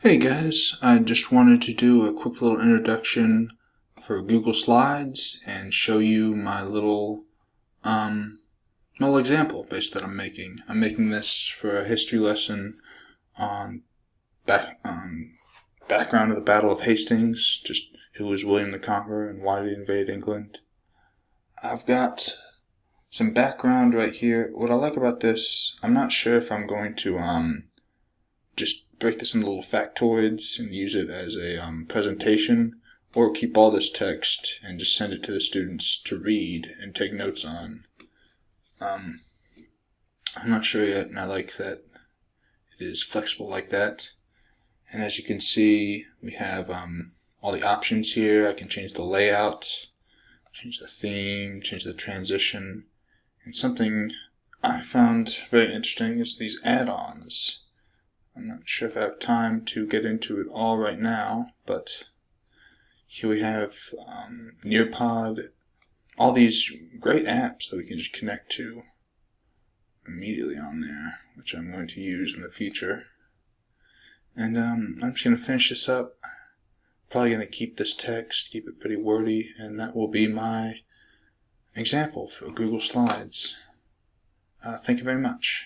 Hey guys, I just wanted to do a quick little introduction for Google Slides and show you my little example base that I'm making. I'm making this for a history lesson on background of the Battle of Hastings, just who was William the Conqueror and why did he invade England. I've got some background right here. What I like about this, I'm not sure if I'm going to just break this into little factoids and use it as a presentation, or keep all this text and just send it to the students to read and take notes on. I'm not sure yet, and I like that it is flexible like that. And as you can see, we have all the options here. I can change the layout, change the theme, change the transition. And something I found very interesting is these add-ons. I'm not sure if I have time to get into it all right now, but here we have Nearpod, all these great apps that we can just connect to immediately on there, which I'm going to use in the future. And I'm just going to finish this up. Probably going to keep this text, keep it pretty wordy, and that will be my example for Google Slides. Thank you very much.